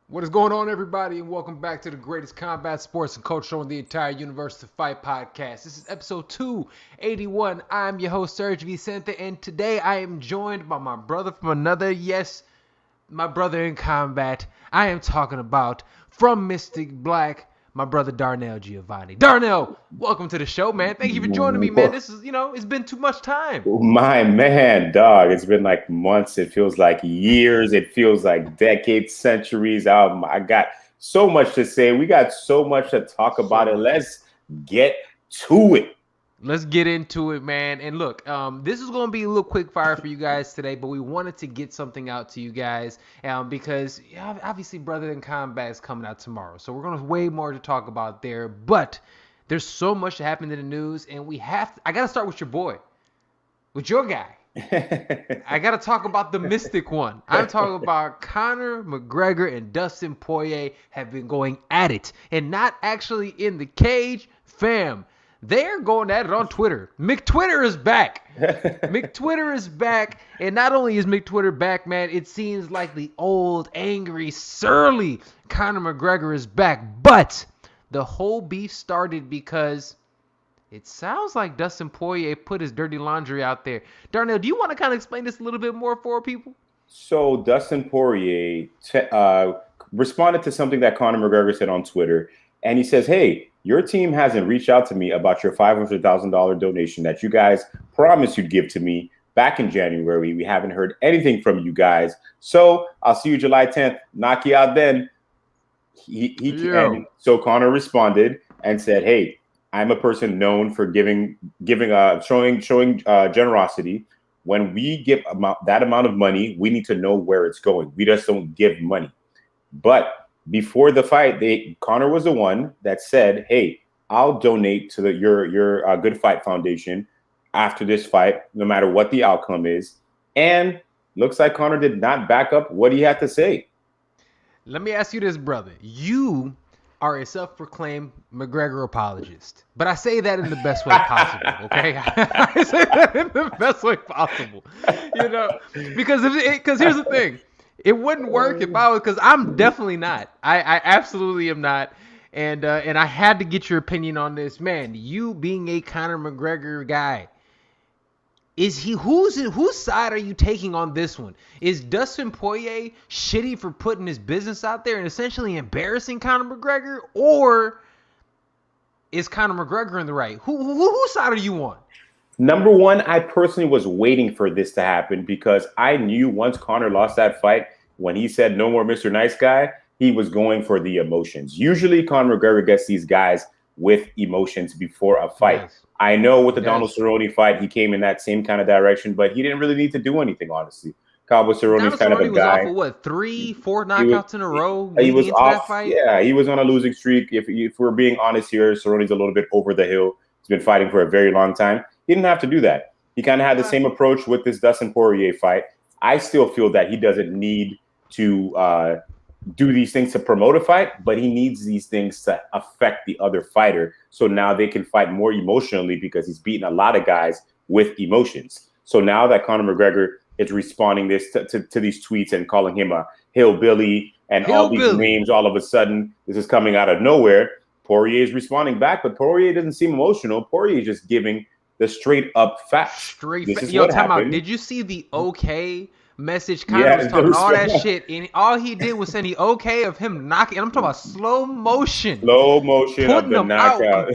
What is going on, everybody, and welcome back to the greatest combat sports and culture show in the entire universe, the Fight Podcast. This is episode 281. I'm your host, Serg Vicente, and today I am joined by my brother from another, yes, my brother in combat. I am talking about, from Mystic Black, my brother Darnell Giovanni. Darnell, welcome to the show, man. Thank you for joining me, man. This is, it's been too much time. My man, dog. It's been like months. It feels like years. It feels like decades, centuries. I got so much to say. We got so much to talk about it. Let's get to it. Let's get into it, man. And look, this is going to be a little quick fire for you guys today, but we wanted to get something out to you guys because obviously Brother in Combat is coming out tomorrow. So we're going to have way more to talk about there. But there's so much that happened in the news, and I got to start with your boy, with your guy. I got to talk about the mystic one. I'm talking about Conor McGregor and Dustin Poirier have been going at it, and not actually in the cage, fam. They're going at it on Twitter. McTwitter is back. McTwitter is back. And not only is McTwitter back, man, it seems like the old, angry, surly Conor McGregor is back. But the whole beef started because it sounds like Dustin Poirier put his dirty laundry out there. Darnell, do you want to kind of explain this a little bit more for people? So Dustin Poirier responded to something that Conor McGregor said on Twitter. And he says, hey, your team hasn't reached out to me about your $500,000 donation that you guys promised you'd give to me back in January. We haven't heard anything from you guys. So I'll see you July 10th. Knock you out then. So Conor responded and said, hey, I'm a person known for showing generosity. When we give that amount of money, we need to know where it's going. We just don't give money. But before the fight, Conor was the one that said, hey, I'll donate to your Good Fight Foundation after this fight, no matter what the outcome is. And looks like Conor did not back up what he had to say. Let me ask you this, brother. You are a self-proclaimed McGregor apologist, but I say that in the best way possible, okay? I say that in the best way possible, because here's the thing. It wouldn't work if I was, because I'm definitely not. I absolutely am not. And I had to get your opinion on this, man. You being a Conor McGregor guy, whose side are you taking on this one? Is Dustin Poirier shitty for putting his business out there and essentially embarrassing Conor McGregor, or is Conor McGregor in the right? Whose side are you on? Number one, I personally was waiting for this to happen because I knew once Conor lost that fight, when he said no more Mr. Nice Guy, he was going for the emotions. Usually Conor McGregor gets these guys with emotions before a fight. Yes. I know with the Donald Cerrone fight, he came in that same kind of direction, but he didn't really need to do anything, honestly. Cowboy Cerrone's kind of a guy. He was off of 3-4 knockouts in a row. He was off. Yeah, he was on a losing streak. If we're being honest here, Cerrone's a little bit over the hill. He's been fighting for a very long time. He didn't have to do that. He kind of had the same approach with this Dustin Poirier fight. I still feel that he doesn't need to do these things to promote a fight, but he needs these things to affect the other fighter. So now they can fight more emotionally because he's beaten a lot of guys with emotions. So now that Conor McGregor is responding to these tweets and calling him a hillbilly and all these names, all of a sudden, this is coming out of nowhere. Poirier is responding back, but Poirier doesn't seem emotional. Poirier is just giving the straight up facts. Yo, time out. Did you see the okay message? Conor was talking all that shit, and all he did was send the okay of him knocking. And I'm talking about slow motion of the knockout.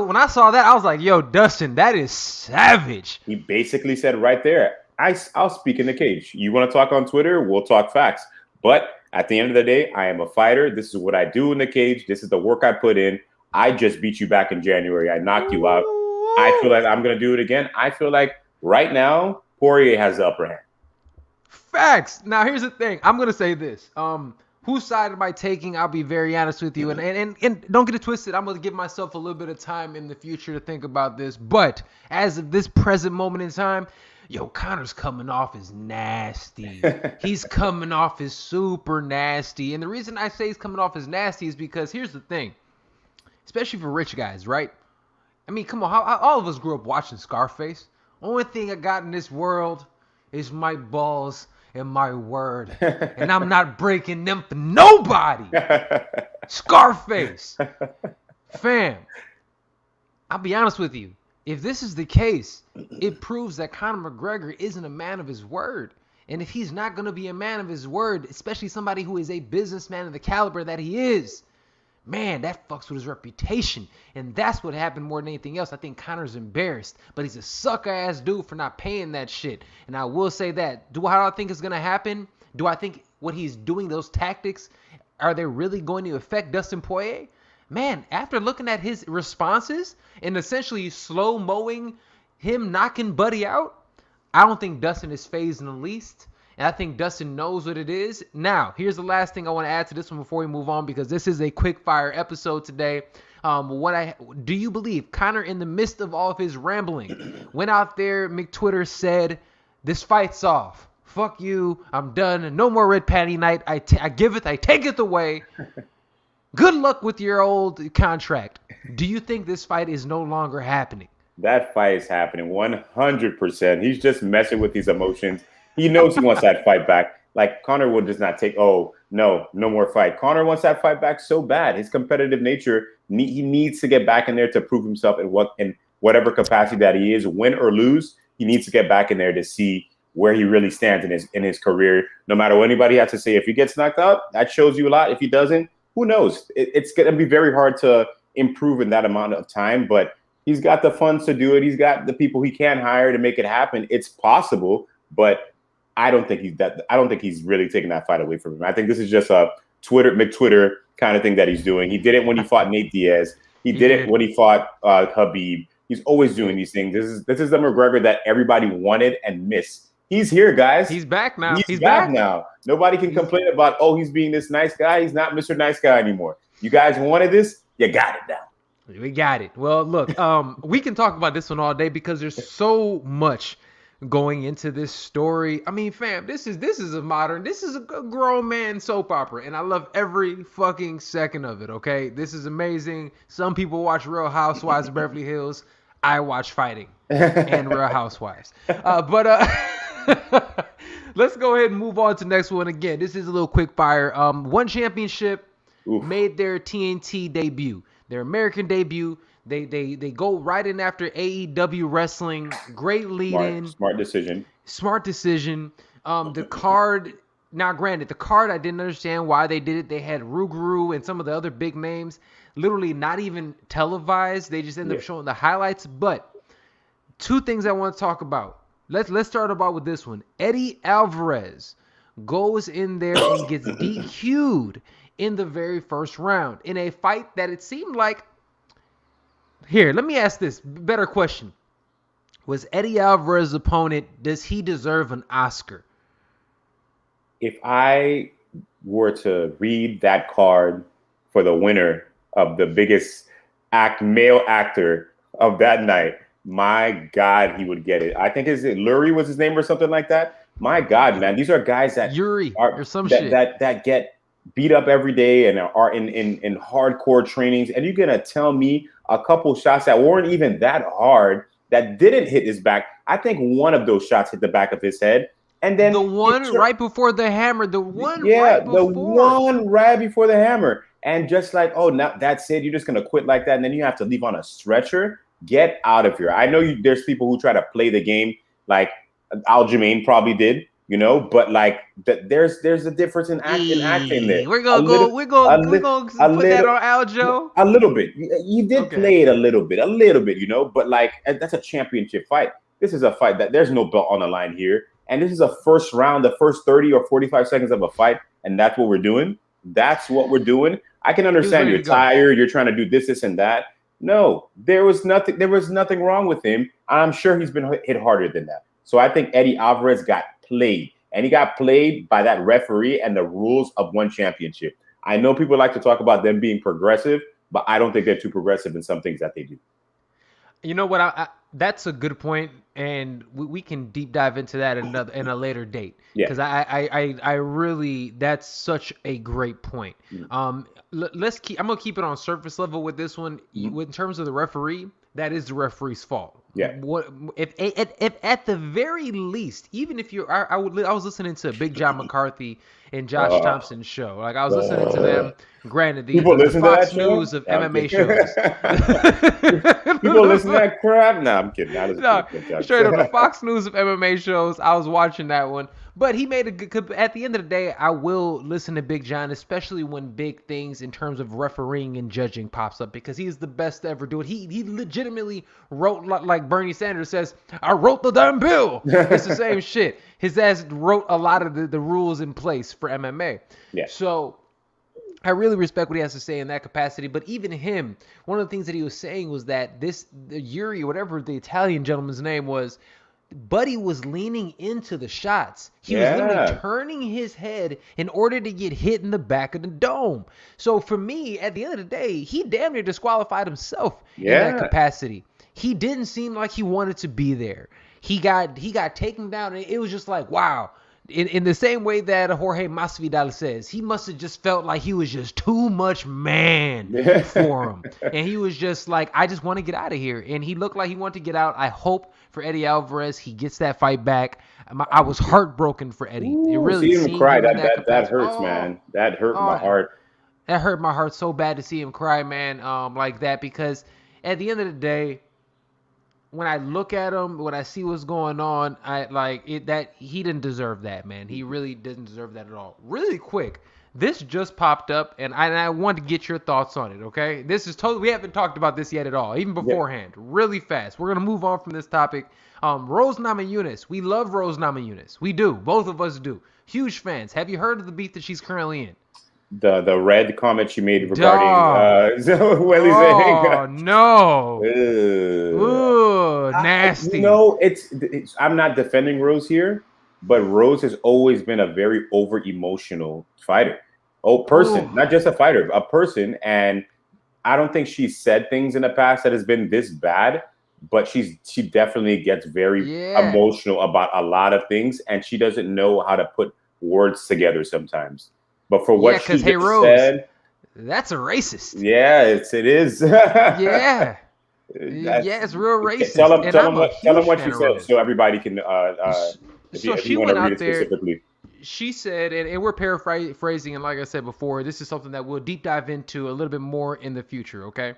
When I saw that, I was like, yo, Dustin, that is savage. He basically said right there, I'll speak in the cage. You want to talk on Twitter? We'll talk facts. But at the end of the day, I am a fighter. This is what I do in the cage. This is the work I put in. I just beat you back in January. I knocked you out. I feel like I'm going to do it again. I feel like right now, Poirier has the upper hand. Facts. Now, here's the thing. I'm going to say this. Whose side am I taking? I'll be very honest with you. And don't get it twisted. I'm going to give myself a little bit of time in the future to think about this. But as of this present moment in time, yo, Conor's coming off as nasty. He's coming off as super nasty. And the reason I say he's coming off as nasty is because here's the thing. Especially for rich guys, right? I mean, come on. All of us grew up watching Scarface. Only thing I got in this world is my balls and my word, and I'm not breaking them for nobody. Scarface. Fam, I'll be honest with you. If this is the case, it proves that Conor McGregor isn't a man of his word. And if he's not going to be a man of his word, especially somebody who is a businessman of the caliber that he is, man, that fucks with his reputation. And that's what happened more than anything else. I think Conor's embarrassed, but he's a sucker-ass dude for not paying that shit. And I will say that. How do I think it's going to happen? Do I think what he's doing, those tactics, are they really going to affect Dustin Poirier? Man, after looking at his responses and essentially slow-mowing him knocking Buddy out, I don't think Dustin is phased in the least. And I think Dustin knows what it is. Now, here's the last thing I want to add to this one before we move on, because this is a quick fire episode today. Do you believe Conor, in the midst of all of his rambling, went out there, McTwitter said, this fight's off. Fuck you. I'm done. No more Red Patty Night. I take it away. Good luck with your old contract. Do you think this fight is no longer happening? That fight is happening 100%. He's just messing with his emotions. He knows he wants that fight back. Like, Conor will just not take, no more fight. Conor wants that fight back so bad. His competitive nature, he needs to get back in there to prove himself in whatever capacity that he is, win or lose. He needs to get back in there to see where he really stands in his career. No matter what anybody has to say, if he gets knocked out, that shows you a lot. If he doesn't, who knows? It's going to be very hard to improve in that amount of time, but he's got the funds to do it. He's got the people he can hire to make it happen. It's possible, but I don't think he's really taking that fight away from him. I think this is just a McTwitter kind of thing that he's doing. He did it when he fought Nate Diaz. He did it when he fought Khabib. He's always doing these things. This is the McGregor that everybody wanted and missed. He's here, guys. He's back now. He's back now. Nobody can complain about, he's being this nice guy. He's not Mr. Nice Guy anymore. You guys wanted this? You got it now. We got it. Well, look, we can talk about this one all day because there's so much going into this story. I mean, fam, this is a grown man soap opera, and I love every fucking second of it, okay? This is amazing. Some people watch Real Housewives of Beverly Hills. I watch fighting and Real Housewives. Let's go ahead and move on to the next one. Again, this is a little quick fire. One Championship made their TNT debut, their American debut. They go right in after AEW wrestling. Great lead-in. Smart decision. The card, now granted, the card, I didn't understand why they did it. They had Ruguru and some of the other big names literally not even televised. They just ended up showing the highlights. But two things I want to talk about. Let's start about with this one. Eddie Alvarez goes in there and gets DQ'd in the very first round in a fight that it seemed like. Here, let me ask this better question. Was Eddie Alvarez's opponent, does he deserve an Oscar? If I were to read that card for the winner of the biggest male actor of that night, my God, he would get it. I think Lurie was his name or something like that. My God, man, these are guys that Yuri or some shit that get beat up every day and are in hardcore trainings. And you're gonna tell me a couple shots that weren't even that hard that didn't hit his back? I think one of those shots hit the back of his head, and then the one right before the hammer. The one right before the hammer. And just like, now that's it. You're just gonna quit like that, and then you have to leave on a stretcher. Get out of here. I know there's people who try to play the game like Aljamain probably did, but like there's a difference in acting there. We're gonna put that on Aljo. A little bit. You did play it a little bit, but like that's a championship fight. This is a fight that there's no belt on the line here. And this is a first round, the first 30 or 45 seconds of a fight, and that's what we're doing. I can understand you're tired, you're trying to do this, and that. No, there was nothing wrong with him. I'm sure he's been hit harder than that. So I think Eddie Alvarez got played, and he got played by that referee and the rules of one championship. I know people like to talk about them being progressive, but I don't think they're too progressive in some things that they do. You know what? That's a good point, and we can deep dive into that in a later date. Because I really, that's such a great point. Mm-hmm. I'm gonna keep it on surface level with this one. Mm-hmm. In terms of the referee, that is the referee's fault. Yeah. What if at the very least, even if you're, I was listening to Big John McCarthy and Josh Thompson's show. Like I was listening to them. Granted, People the listen to Fox that show? News of No, I'm MMA kidding. shows. People listen to that crap? No, I'm kidding. I No, straight up the Fox News of MMA shows. I was watching that one, but he made a good. At the end of the day, I will listen to Big John, especially when big things in terms of refereeing and judging pops up, because he's the best to ever do it. He legitimately wrote, like Bernie Sanders says, "I wrote the damn bill." It's the same shit. His ass wrote a lot of the rules in place for MMA. Yeah. So I really respect what he has to say in that capacity. But even him, one of the things that he was saying was that Yuri, whatever the Italian gentleman's name was, Buddy was leaning into the shots. He was literally turning his head in order to get hit in the back of the dome. So for me, at the end of the day, he damn near disqualified himself in that capacity. He didn't seem like he wanted to be there. He got taken down, and it was just like, wow. In the same way that Jorge Masvidal says, he must have just felt like he was just too much man for him. And he was just like, I just want to get out of here. And he looked like he wanted to get out. I hope for Eddie Alvarez he gets that fight back. I was heartbroken for Eddie. It really see him cry. That hurts, man. That hurt my heart. That hurt my heart so bad to see him cry, man, like that, because at the end of the day, when I look at him, when I see what's going on, I like it that he didn't deserve that, man. He really didn't deserve that at all. Really quick, this just popped up, and I want to get your thoughts on it, okay? This is totally, we haven't talked about this yet at all, even beforehand. Really fast. We're going to move on from this topic. Rose Namajunas. We love Rose Namajunas. We do. Both of us do. Huge fans. Have you heard of the beat that she's currently in? The red comment she made regarding Welly's Oh no! Ooh, nasty. It's I'm not defending Rose here, but Rose has always been a very over emotional fighter. Not just a fighter, a person. And I don't think she's said things in the past that has been this bad, but she definitely gets very emotional about a lot of things, and she doesn't know how to put words together sometimes. But for what she said, that's a racist. Yeah, it is. Yeah, it's real racist. Tell them what she said, so everybody can. If you want to read it specifically. She said, and we're paraphrasing, and like I said before, this is something that we'll deep dive into a little bit more in the future. Okay.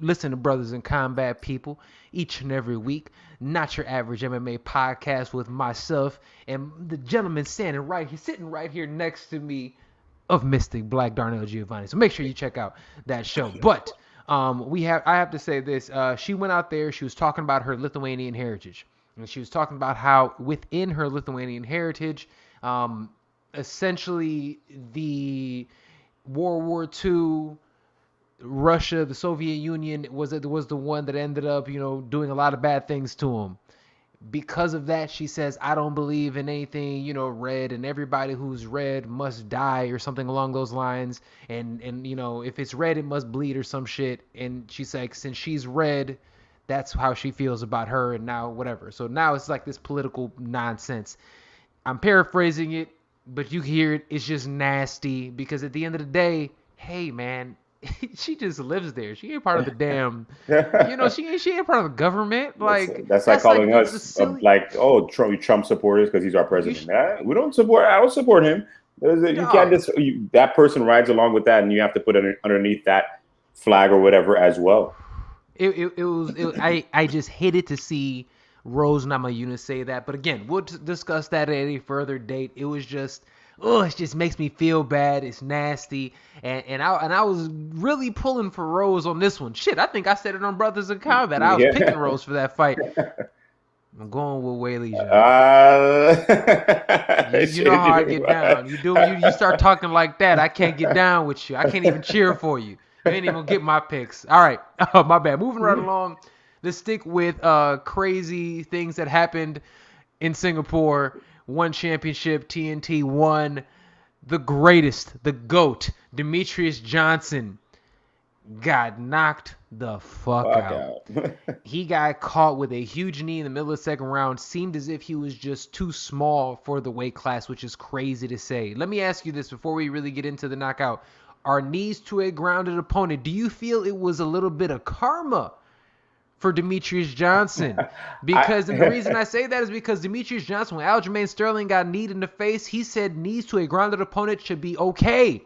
Listen to Brothers in Combat, people, each and every week. Not your average MMA podcast with myself and the gentleman sitting right here next to me of Mystic Black, Darnell Giovanni. So make sure you check out that show. But I have to say this. She went out there. She was talking about her Lithuanian heritage, and she was talking about how within her Lithuanian heritage, essentially the World War II. Russia, the Soviet Union was the one that ended up, doing a lot of bad things to them. Because of that, she says, I don't believe in anything, red, and everybody who's red must die or something along those lines. And if it's red, it must bleed or some shit. And she's like, since she's red, that's how she feels about her, and now whatever. So now it's like this political nonsense. I'm paraphrasing it, but you hear it. It's just nasty, because at the end of the day, hey, man, she just lives there. She ain't part of the damn, she ain't part of the government. Like that's like calling us Trump supporters because he's our president. We don't support. I don't support him. You can't just that person rides along with that, and you have to put it underneath that flag or whatever as well. I just hated to see Rose Namajunas say that, but again, we'll discuss that at a further date. It was just. It just makes me feel bad. It's nasty, and I was really pulling for Rose on this one. Shit, I think I said it on Brothers in Combat. I was picking Rose for that fight. I'm going with Whaley. You know how I get down. You start talking like that, I can't get down with you. I can't even cheer for you. You ain't even get my picks. All right, my bad. Moving right along. Let's stick with crazy things that happened in Singapore. One championship, TNT won. The greatest, the GOAT, Demetrius Johnson, got knocked the fuck out. He got caught with a huge knee in the middle of the second round. Seemed as if he was just too small for the weight class, which is crazy to say. Let me ask you this before we really get into the knockout. Are knees to a grounded opponent, do you feel it was a little bit of karma for Demetrius Johnson. Because and the reason I say that is because Demetrius Johnson, when Aljamain Sterling got kneed in the face, he said knees to a grounded opponent should be okay.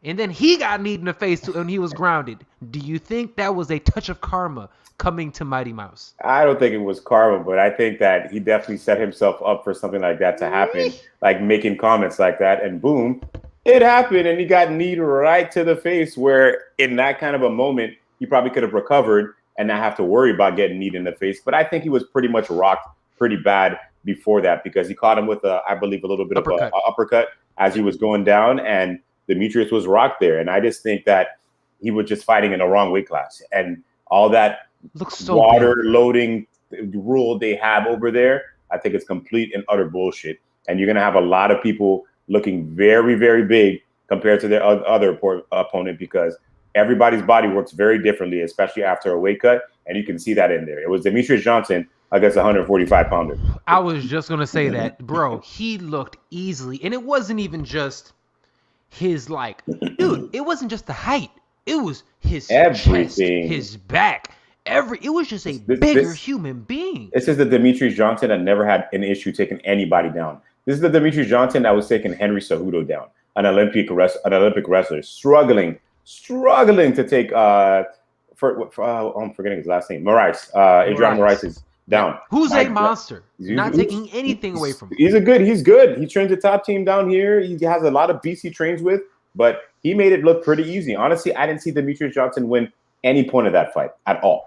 And then he got kneed in the face when he was grounded. Do you think that was a touch of karma coming to Mighty Mouse? I don't think it was karma, but I think that he definitely set himself up for something like that to happen, like making comments like that, and boom, it happened, and he got kneed right to the face, where in that kind of a moment, he probably could have recovered and not have to worry about getting kneed in the face. But I think he was pretty much rocked pretty bad before that, because he caught him with, I believe, a little bit uppercut. of an uppercut as he was going down, and Demetrius was rocked there. And I just think that he was just fighting in the wrong weight class. And all that water loading rule they have over there, I think it's complete and utter bullshit. And you're going to have a lot of people looking very, very big compared to their other opponent, because everybody's body works very differently, especially after a weight cut. And you can see that in there. It was Demetrius Johnson against a 145-pounder. I was just going to say that, bro. He looked easily. And it wasn't even just his, like, dude, it wasn't just the height. It was his chest, his back. It was just a bigger human being. This is the Demetrius Johnson that never had an issue taking anybody down. This is the Demetrius Johnson that was taking Henry Cejudo down, an Olympic wrestler, struggling to take I'm forgetting his last name, Adriano Moraes is down. Who's a monster? Not taking anything away from him. He's good. He trains the top team down here. He has a lot of beasts he trains with, but he made it look pretty easy. Honestly, I didn't see Demetrius Johnson win any point of that fight at all.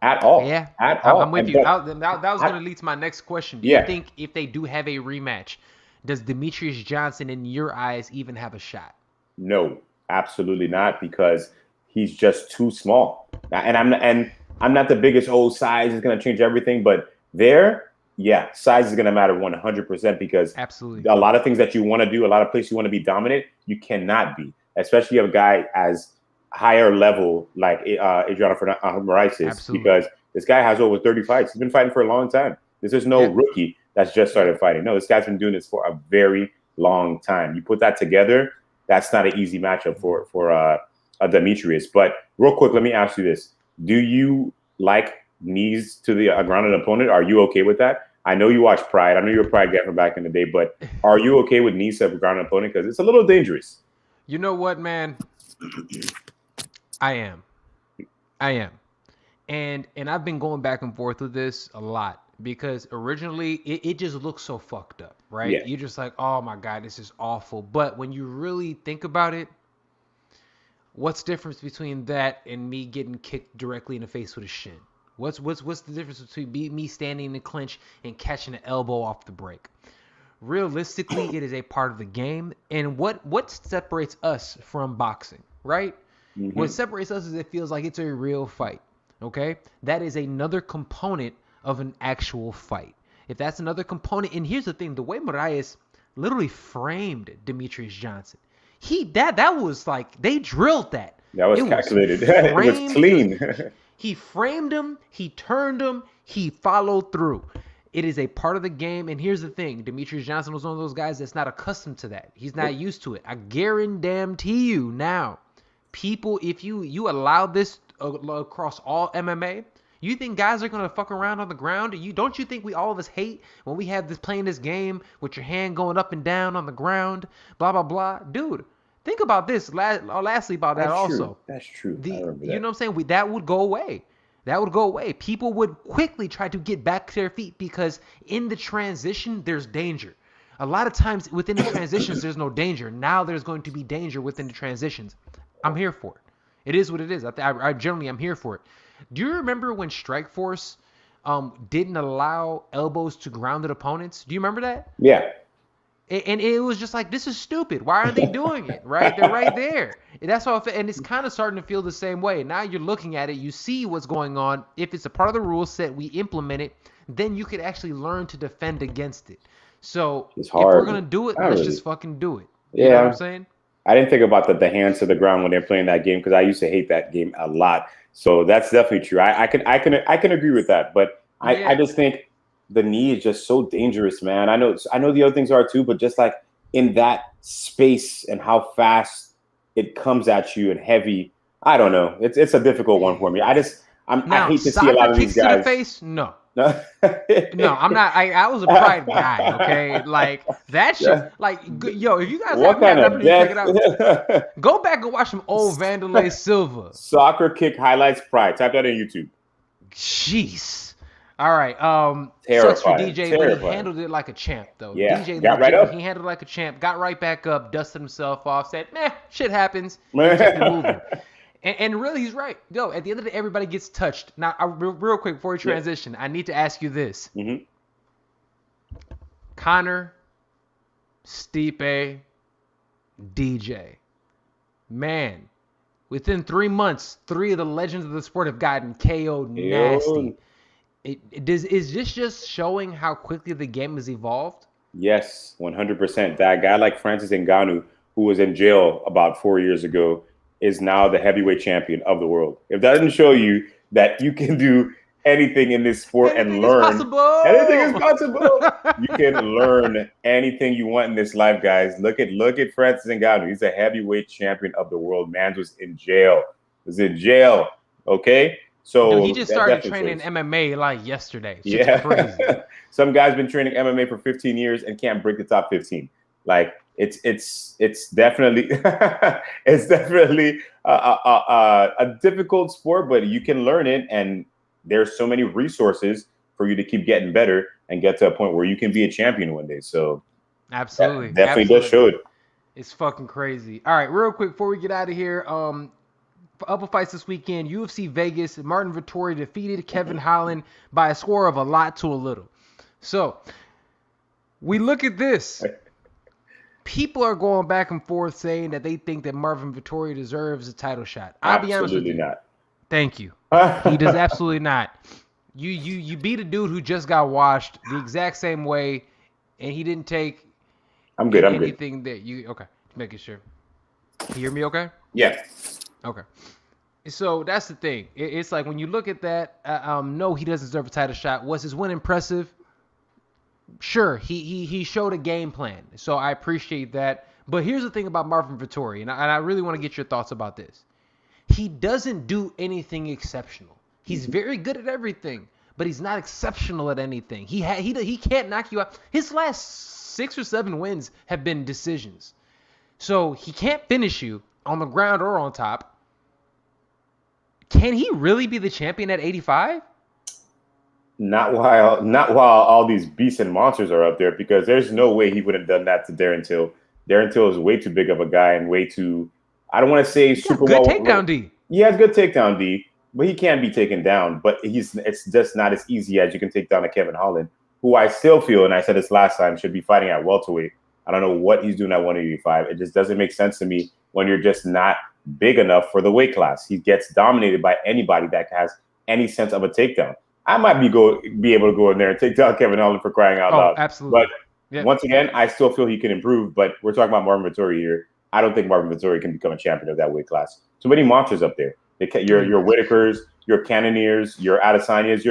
Yeah, I'm with you. That was going to lead to my next question. Do you think if they do have a rematch, does Demetrius Johnson, in your eyes, even have a shot? No, absolutely not, because he's just too small. And I'm not the biggest size is going to change everything, but size is going to matter 100%, because absolutely a lot of things that you want to do, a lot of places you want to be dominant, you cannot be, especially if a guy as higher level like Adriano Moraes is, because this guy has over 30 fights. He's been fighting for a long time. This is no rookie that's just started fighting. No, this guy's been doing this for a very long time. You put that together, that's not an easy matchup for a Demetrius. But real quick, let me ask you this. Do you like knees to the grounded opponent? Are you okay with that? I know you watch Pride. I know you're a Pride guy from back in the day, but are you okay with knees to a grounded opponent? Because it's a little dangerous. You know what, man? I am. And I've been going back and forth with this a lot, because originally it just looks so fucked up, right? Yeah. You're just like, oh my God, this is awful. But when you really think about it, what's the difference between that and me getting kicked directly in the face with a shin? What's the difference between me standing in the clinch and catching an elbow off the break? Realistically, it is a part of the game. And what separates us from boxing, right? Mm-hmm. What separates us is it feels like it's a real fight, okay? That is another component of an actual fight. If that's another component, and here's the thing, the way Moraes literally framed Demetrius Johnson, that was like, they drilled that. That was calculated. It was clean. He framed him, he turned him, he followed through. It is a part of the game, and here's the thing. Demetrius Johnson was one of those guys that's not accustomed to that. He's not used to it. I guarantee you now, people, if you allow this across all MMA, you think guys are gonna fuck around on the ground? Don't you think all of us hate when we have this playing this game with your hand going up and down on the ground, blah blah blah, dude? Think about this. Lastly, about that also. That's true. You know what I'm saying? That would go away. People would quickly try to get back to their feet, because in the transition there's danger. A lot of times within the transitions there's no danger. Now there's going to be danger within the transitions. I'm here for it. It is what it is. I generally am here for it. Do you remember when Strikeforce didn't allow elbows to grounded opponents? Do you remember that? Yeah. And it was just like, this is stupid. Why aren't they doing it? Right? They're right there. And that's how and it's kind of starting to feel the same way. Now you're looking at it, you see what's going on. If it's a part of the rule set, we implement it, then you could actually learn to defend against it. So if we're going to do it, let's just fucking do it. You know what I'm saying? I didn't think about the hands to the ground when they're playing that game, because I used to hate that game a lot. So that's definitely true. I can agree with that, but I just think the knee is just so dangerous, man. I know the other things are too, but just like in that space and how fast it comes at you and heavy, I don't know. It's a difficult one for me. I hate to see a lot of these kicks to the guys. face, no. No, No, I'm not. I was a Pride guy, okay? Like that shit. Yeah. Like, yo, if you guys What haven't had kind an of opportunity to check it death? out, go back and watch some old Vanderlei Silva. Soccer kick highlights Pride. Type that in YouTube. Jeez. All right. Sucks for Terrifying. DJ, but he handled it like a champ, though. Yeah, DJ got right up. He handled it like a champ. Got right back up, dusted himself off, said, "Meh, shit happens." And kept it moving. And really, he's right. Yo, at the end of the day, everybody gets touched. Now, real quick before we transition, I need to ask you this: Conor, Stipe, DJ, man, within 3 months, 3 of the legends of the sport have gotten KO'd nasty. Is this just showing how quickly the game has evolved? Yes, 100%. That guy like Francis Ngannou, who was in jail about 4 years ago, is now the heavyweight champion of the world. If that doesn't show you that you can do anything in this sport and learn, anything is possible. You can learn anything you want in this life, guys. Look at Francis Ngannou. He's a heavyweight champion of the world. Man was in jail. Okay. So dude, he just started training MMA like yesterday. It's crazy. Some guy's been training MMA for 15 years and can't break the top 15. Like it's definitely a difficult sport, but you can learn it, and there's so many resources for you to keep getting better and get to a point where you can be a champion one day. So absolutely, definitely does show it. It's fucking crazy. All right, real quick before we get out of here, for upper fights this weekend, UFC Vegas, Martin Vettori defeated Kevin Holland by a score of a lot to a little. So we look at this. People are going back and forth saying that they think that Marvin Vettori deserves a title shot. I'll be honest with you. Absolutely not. Thank you. He does absolutely not. You beat a dude who just got washed the exact same way, and he didn't take anything that you okay. Making sure. You hear me okay? Yeah. Okay. So that's the thing. It's like when you look at that, no, he doesn't deserve a title shot. Was his win impressive? Sure, he showed a game plan, so I appreciate that. But here's the thing about Marvin Vettori, and I really want to get your thoughts about this. He doesn't do anything exceptional. He's very good at everything, but he's not exceptional at anything. He can't knock you out. His last 6 or 7 wins have been decisions, so he can't finish you on the ground or on top. Can he really be the champion at 85? Not while all these beasts and monsters are up there, because there's no way he would have done that to Darren Till. Darren Till is way too big of a guy and way too, I don't want to say super good takedown D. He has good takedown D, but he can be taken down. But it's just not as easy as you can take down a Kevin Holland, who I still feel, and I said this last time, should be fighting at welterweight. I don't know what he's doing at 185. It just doesn't make sense to me when you're just not big enough for the weight class. He gets dominated by anybody that has any sense of a takedown. I might be able to go in there and take down Kevin Holland for crying out loud. Absolutely. But once again, I still feel he can improve. But we're talking about Marvin Vettori here. I don't think Marvin Vettori can become a champion of that weight class. Too many monsters up there. Your Whitakers, your Cannoniers, your Adesanyas.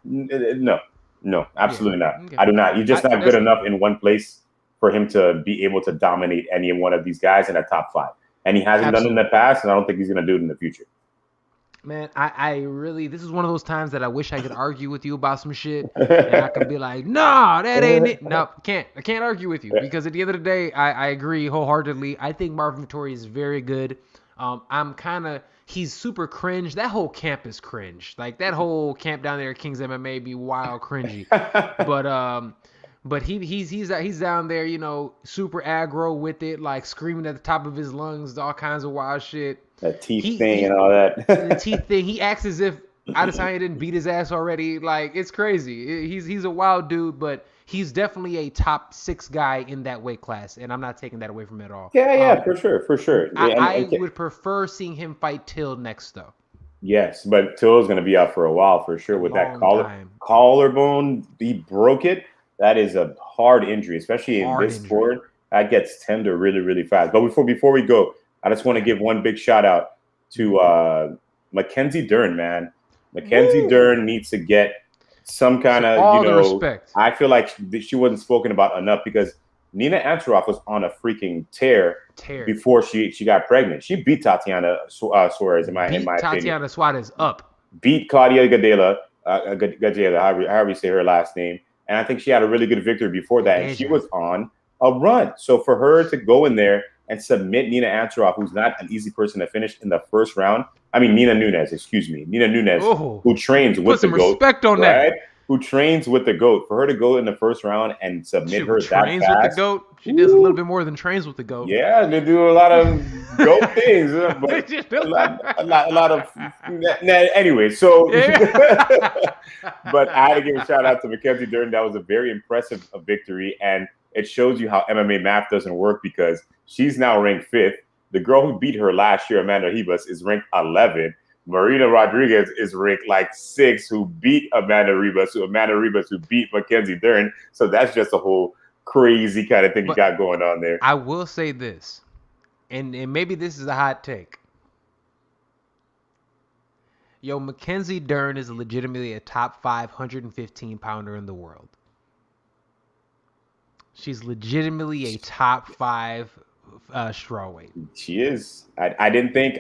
No, absolutely not. Okay. I do not. You're just not good enough in one place for him to be able to dominate any one of these guys in a top 5. And he hasn't done it in the past, and I don't think he's going to do it in the future. Man, I really, this is one of those times that I wish I could argue with you about some shit, and I could be like, nah, that ain't it. No, I can't argue with you, because at the end of the day, I agree wholeheartedly. I think Marvin Vettori is very good. He's super cringe. That whole camp is cringe. Like, that whole camp down there at King's MMA be wild cringy. But he's down there, super aggro with it, like screaming at the top of his lungs, all kinds of wild shit. That teeth thing and all that. The teeth thing. He acts as if Adesanya didn't beat his ass already. Like, it's crazy. He's a wild dude, but he's definitely a top 6 guy in that weight class, and I'm not taking that away from him at all. Yeah, for sure. I would prefer seeing him fight Till next, though. Yes, but Till is going to be out for a while for sure with that collarbone. He broke it. That is a hard injury, especially in this sport. That gets tender really, really fast. But before we go, I just want to give one big shout out to Mackenzie Dern, man. Mackenzie Dern needs to get some kind of, respect. I feel like she wasn't spoken about enough, because Nina Ansaroff was on a freaking tear before she got pregnant. She beat Tatiana Suarez in my opinion. Tatiana Suarez up. beat Claudia Gadela, however you say her last name. And I think she had a really good victory before that. And she was on a run. So for her to go in there and submit Nina Ansaroff, who's not an easy person to finish in the first round. I mean, Nina Nunes, who trains with the GOAT. Put some respect on that. Who trains with the GOAT. For her to go in the first round and submit her that fast. Trains with the GOAT. She does a little bit more than trains with the GOAT. Yeah, they do a lot of GOAT things. But a lot of... Anyway, so... But I had to give a shout out to Mackenzie Dern. That was a very impressive victory. And it shows you how MMA math doesn't work because she's now ranked 5th. The girl who beat her last year, Amanda Ribas, is ranked 11th. Marina Rodriguez is ranked like 6th, who beat Amanda Ribas, who beat Mackenzie Dern. So that's just a whole crazy kind of thing you got going on there. I will say this, and maybe this is a hot take. Yo, Mackenzie Dern is legitimately a top 515-pounder in the world. She's legitimately a top 5 strawweight. She is. I didn't think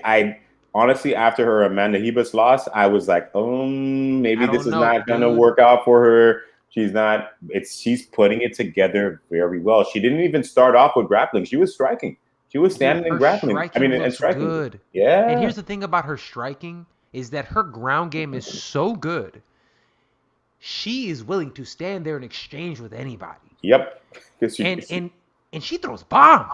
honestly, after her Amanda Ribas loss, I was like, maybe this is not going to work out for her. She's not. She's putting it together very well. She didn't even start off with grappling. She was striking. She was standing and grappling. And striking. Good. Yeah. And here's the thing about her striking is that her ground game is so good. She is willing to stand there and exchange with anybody. Yep. And she throws bombs.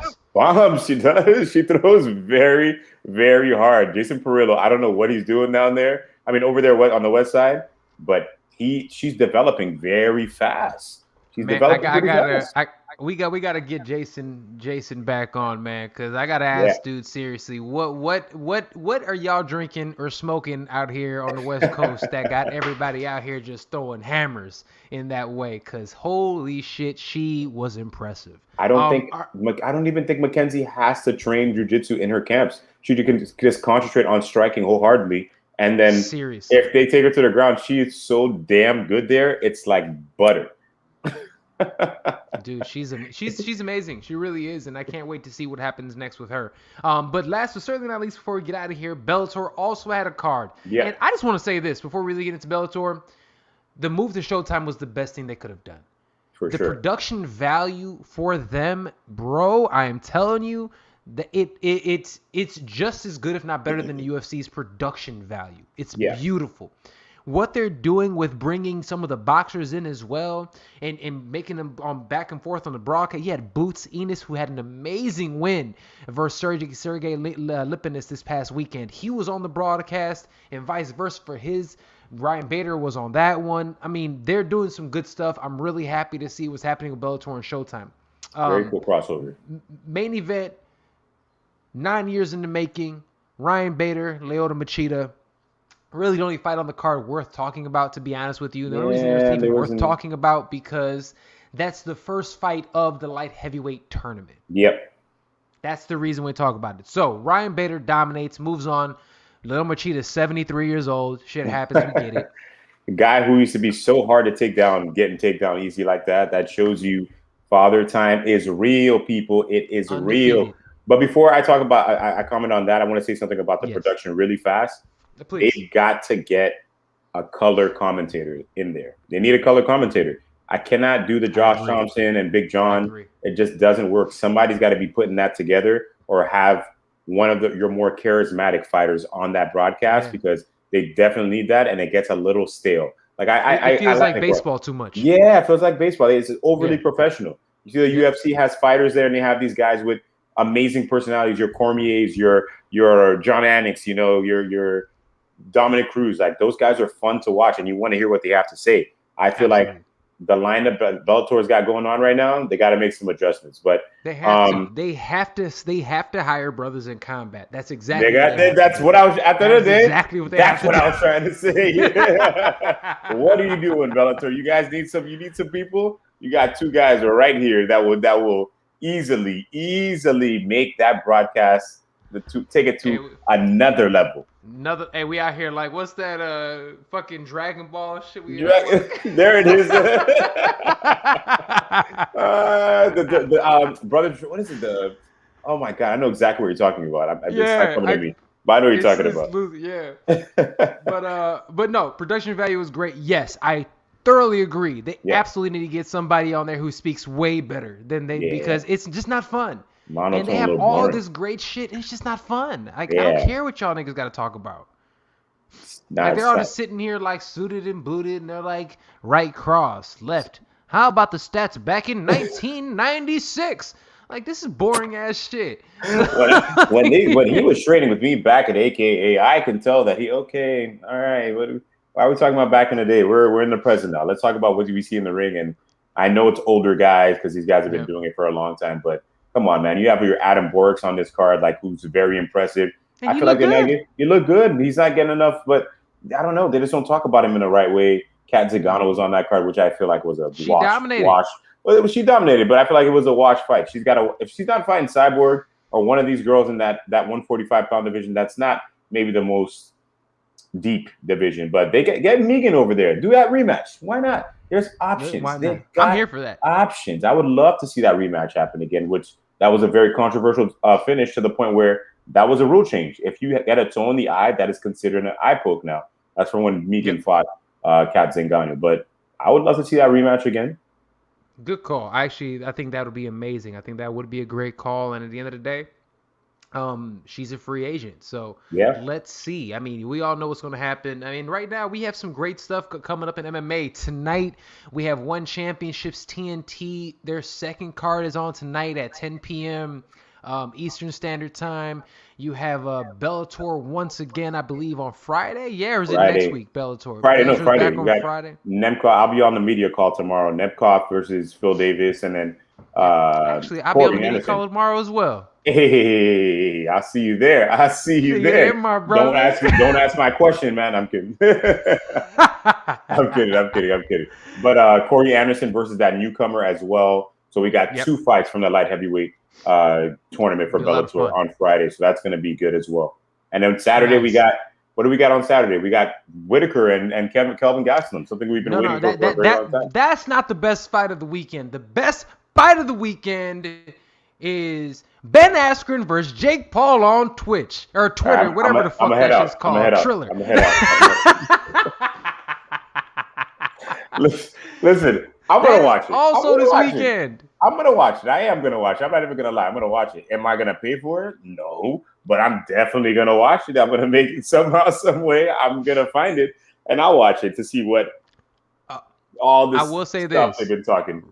She does. She throws very, very hard. Jason Perillo, I don't know what he's doing down there. I mean, over there on the west side, but she's developing very fast. She's developing fast. We gotta get Jason back on, man, because I gotta ask, dude, seriously, what are y'all drinking or smoking out here on the West Coast that got everybody out here just throwing hammers in that way? Because holy shit, she was impressive. I don't even think Mackenzie has to train jiu-jitsu in her camps. She can just concentrate on striking wholeheartedly. And then if they take her to the ground, she is so damn good there. It's like butter. Dude, she's amazing. She really is, and I can't wait to see what happens next with her. But last but certainly not least, before we get out of here, Bellator also had a card. Yeah. And I just want to say this before we really get into Bellator: the move to Showtime was the best thing they could have done. The production value for them, bro, I am telling you that it's just as good, if not better, than the UFC's production value. It's beautiful. What they're doing with bringing some of the boxers in as well and making them back and forth on the broadcast. You had Boots Enos, who had an amazing win versus Sergey Lipinets this past weekend. He was on the broadcast, and vice versa for his. Ryan Bader was on that one. I mean, they're doing some good stuff. I'm really happy to see what's happening with Bellator and Showtime. Very cool crossover. Main event, 9 years in the making. Ryan Bader, Lyoto Machida. Really the only fight on the card worth talking about, to be honest with you. The only reason there's even worth talking about because that's the first fight of the light heavyweight tournament. Yep. That's the reason we talk about it. So Ryan Bader dominates, moves on. Lyoto Machida is 73 years old. Shit happens. We get it. A guy who used to be so hard to take down, getting taken down easy like that. That shows you father time is real, people. It is real. But before I talk about, I comment on that, I want to say something about the production really fast. Please. They've got to get a color commentator in there. They need a color commentator. I cannot do the Josh Thompson and Big John. It just doesn't work. Somebody's got to be putting that together or have one of your more charismatic fighters on that broadcast because they definitely need that, and it gets a little stale. Like it feels like baseball too much. Yeah, it feels like baseball. It's overly professional. You see, the UFC has fighters there, and they have these guys with amazing personalities. Your Cormiers, your John Anik, your Dominic Cruz. Like those guys are fun to watch, and you want to hear what they have to say. I feel like the lineup Bellator's got going on right now, they got to make some adjustments. But they have to hire brothers in combat. That's exactly. That's what I was at the end of the day. Exactly what I was trying to say. What are you doing, Bellator? You guys need some. You need some people. You got two guys right here that will easily make that broadcast take it to another level. We out here like, what's that fucking Dragon Ball shit? There it is. The brother, what is it? Oh my god, I know exactly what you're talking about. It's coming to me. But I know what you're talking about. Yeah. But no, production value was great. Yes, I thoroughly agree. They Yeah. absolutely need to get somebody on there who speaks way better than they because it's just not fun. Monotone, And they a have little all boring. this great shit, and it's just not fun. Like I Yeah. don't care what y'all niggas got to talk about. Like they're all just sitting here like suited and booted, and they're like right cross, left. How about the stats back in 1996? Like this is boring ass shit. when he was training with me back at AKA, I can tell that all right. Why are we talking about back in the day? We're in the present now. Let's talk about what we see in the ring. And I know it's older guys because these guys have been doing it for a long time. But come on, man, you have your Adam Borks on this card, like who's very impressive. And I feel like you look good. He's not getting enough, but I don't know. They just don't talk about him in the right way. Kat Zingano was on that card, which I feel like was a wash. Well, she dominated, but I feel like it was a wash fight. If she's not fighting Cyborg or one of these girls in that 145-pound division, that's not maybe the most deep division. But they get Megan over there. Do that rematch. Why not? There's options. Why not? I'm here for that. Options. I would love to see that rematch happen again, which that was a very controversial finish to the point where that was a rule change. If you get a toe in the eye, that is considered an eye poke now. That's from when Megan fought Kat Zingano. But I would love to see that rematch again. Good call. I think that would be amazing. I think that would be a great call. And at the end of the day, she's a free agent. So let's see. I mean, we all know what's going to happen. I mean, right now we have some great stuff coming up in MMA. Tonight, we have One Championships TNT. Their second card is on tonight at 10 p.m. Eastern Standard Time. You have Bellator once again, I believe, on Friday. Yeah, or is it next week, Bellator? Friday. Back on Friday. Nemkov, I'll be on the media call tomorrow. Nemkov versus Phil Davis, and then actually, I'll be on the media call tomorrow as well. Hey, I see you there. There, my brother. Don't ask my question, man. I'm kidding. I'm kidding. But Corey Anderson versus that newcomer as well. So we got 2 fights from the light heavyweight tournament for Bellator on Friday, so that's going to be good as well. And then Saturday what do we got on Saturday? We got Whitaker and Kelvin Gastelum, something we've been waiting for a very long time. That's not the best fight of the weekend. The best fight of the weekend is Ben Askren versus Jake Paul on Twitch or Twitter, whatever the fuck that shit's called. Triller. I'm head out. Listen, I'm going to watch it. Also this weekend. I'm going to watch it. I am going to watch it. I'm not even going to lie. I'm going to watch it. Am I going to pay for it? No. But I'm definitely going to watch it. I'm going to make it somehow, some way. I'm going to find it, and I'll watch it to see what all this stuff they've been talking.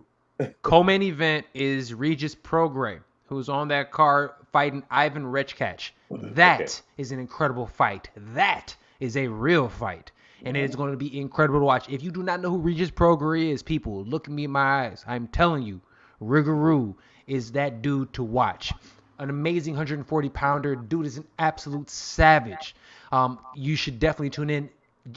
Co-main event is Regis Prograis, who's on that card fighting Ivan Rechkach. That is an incredible fight. That is a real fight. And it is going to be incredible to watch. If you do not know who Regis Prograis is, people, look at me in my eyes. I'm telling you, Rigaroo is that dude to watch. An amazing 140-pounder. Dude is an absolute savage. You should definitely tune in,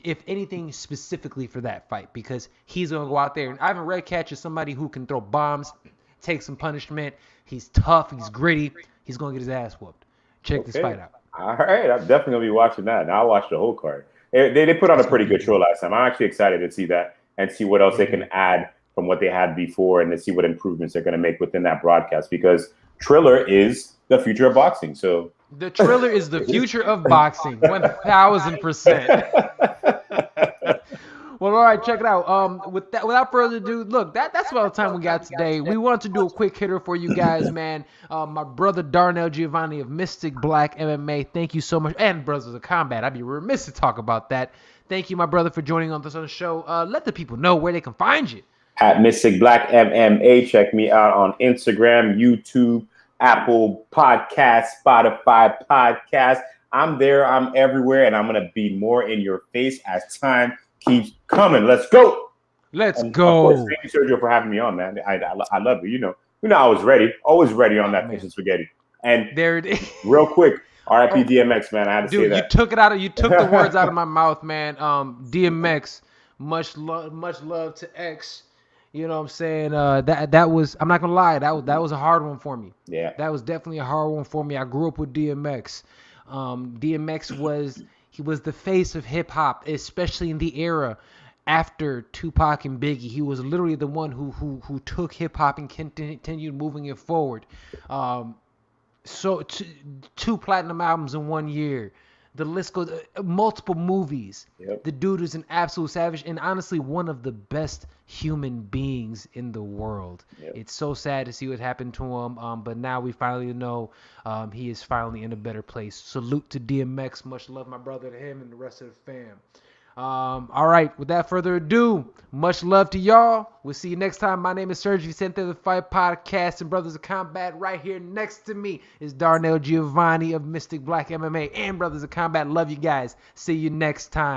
if anything, specifically for that fight, because he's going to go out there. And Ivan Rechkach is somebody who can throw bombs, take some punishment. He's tough. He's gritty. He's going to get his ass whooped. Check this fight out. All right. I'm definitely going to be watching that. Now I'll watch the whole card. They put on a pretty good show last time. I'm actually excited to see that and see what else they can add from what they had before and to see what improvements they're going to make within that broadcast, because Triller is the future of boxing. So the Triller is the future of boxing, 1,000%. Well, all right, check it out. Without further ado, look, that's about the time we got today. We wanted to do a quick hitter for you guys, man. My brother Darnell Giovanni of Mystic Black MMA, thank you so much. And Brothers of Combat, I'd be remiss to talk about that. Thank you, my brother, for joining us on the show. Let the people know where they can find you. At Mystic Black MMA, check me out on Instagram, YouTube, Apple Podcasts, Spotify Podcasts. I'm there. I'm everywhere, and I'm going to be more in your face as time keeps coming. Let's go. Let's go. Of course, thank you, Sergio, for having me on, man. I love you. You know I was ready. Always ready on that fish and spaghetti. And there it is. Real quick, R.I.P. DMX, man. I had to say that. You took the words out of my mouth, man. DMX, much love to X. You know what I'm saying? That was, I'm not gonna lie, that was a hard one for me. Yeah. That was definitely a hard one for me. I grew up with DMX. DMX was the face of hip hop, especially in the era after Tupac and Biggie. He was literally the one who took hip hop and continued moving it forward. So two platinum albums in 1 year. The list goes multiple movies. Yep. The dude is an absolute savage and honestly one of the best human beings in the world. Yep. It's so sad to see what happened to him. But now we finally know he is finally in a better place. Salute to DMX. Much love, my brother, to him and the rest of the fam. All right, without further ado, much love to y'all. We'll see you next time. My name is Serg Vicente of the Fight Podcast and Brothers of Combat. Right here next to me is Darnell Giovanni of Mystic Black MMA and Brothers of Combat. Love you guys. See you next time.